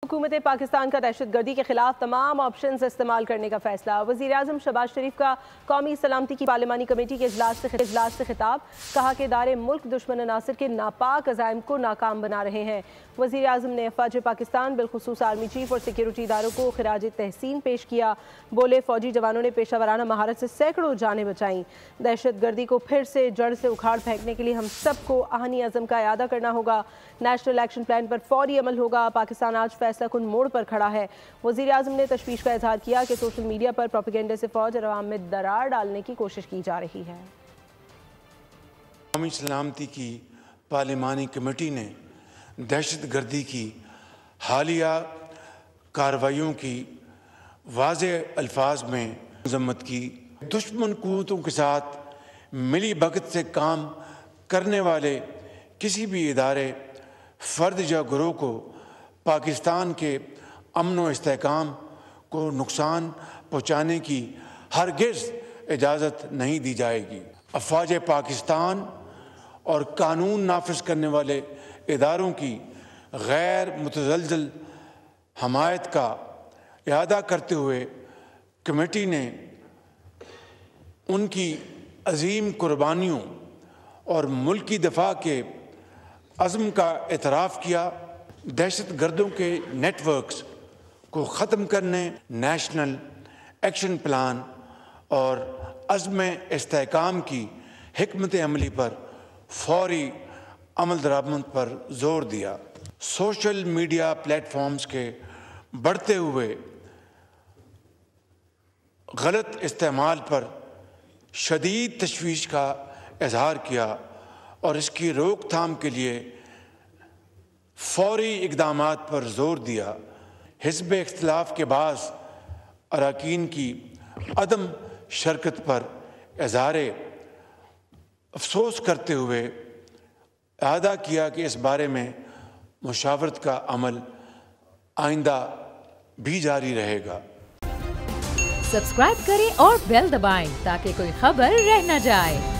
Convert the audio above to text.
हुकूमत पाकिस्तान का दहशतगर्दी के खिलाफ तमाम ऑप्शंस इस्तेमाल करने का फैसला। वज़ीर-ए-आज़म शहबाज शरीफ का कौमी सलामती की पार्लिमानी कमेटी के इजलास से खिताब। कहा कि इदारे मुल्क दुश्मन अनासर के नापाक अज़ाइम को नाकाम बना रहे हैं। वज़ीर-ए-आज़म ने अफ़वाज पाकिस्तान बिलखुसूस आर्मी चीफ और सिक्योरिटी इदारों को खिराज तहसीन पेश किया। बोले फ़ौजी जवानों ने पेशावराना महारत से सैकड़ों जानें बचाईं। दहशतगर्दी को फिर से जड़ से उखाड़ फेंकने के लिए हम सबको आहनी अज़म का इआदा करना होगा। नेशनल एक्शन प्लान पर फौरी अमल होगा। पाकिस्तान आज फैसला कुन मोड़ पर खड़ा है। वज़ीर-ए-आज़म ने तशवीश का इजहार किया कि सोशल मीडिया पर प्रोपेगेंडे से फौज और अवाम में दरार डालने की कोशिश की जा रही है। कौमी सलामती की पार्लिमानी कमेटी ने दहशतगर्दी की हालिया कार्रवाइयों की वाज़ेह अल्फाज में मज़म्मत की। दुश्मन कुव्वतों के साथ मिली भगत से काम करने वाले किसी भी इदारे, फ़र्द या गिरोह को पाकिस्तान के अमन व इस्तेहकाम को नुकसान पहुँचाने की हरगिज़ इजाज़त नहीं दी जाएगी। अफ़वाज पाकिस्तान और कानून नाफिज करने वाले इदारों की गैर मुतज़लज़ल हमायत का इआदा करते हुए कमेटी ने उनकी अजीम कुर्बानियों और मुल्की दफ़ा के अज़्म का एतराफ़ किया। दहशतगर्दों के नेटवर्क्स को ख़त्म करने, नेशनल एक्शन प्लान और अज़्म इस्तेहकाम की हिकमत अमली पर फौरी अमल दरामद पर ज़ोर दिया। सोशल मीडिया प्लेटफॉर्म्स के बढ़ते हुए गलत इस्तेमाल पर शदीद तशवीश का इजहार किया और इसकी रोकथाम के लिए फौरी इक़दामात पर ज़ोर दिया। हिज़्ब इख्तिलाफ़ के बाज़ अरकान की अदम शरकत पर इज़हार अफ़सोस करते हुए इआदा किया कि इस बारे में मुशावरत का अमल आइंदा भी जारी रहेगा। सब्सक्राइब करें और बेल दबाएं ताकि कोई खबर रह न जाए।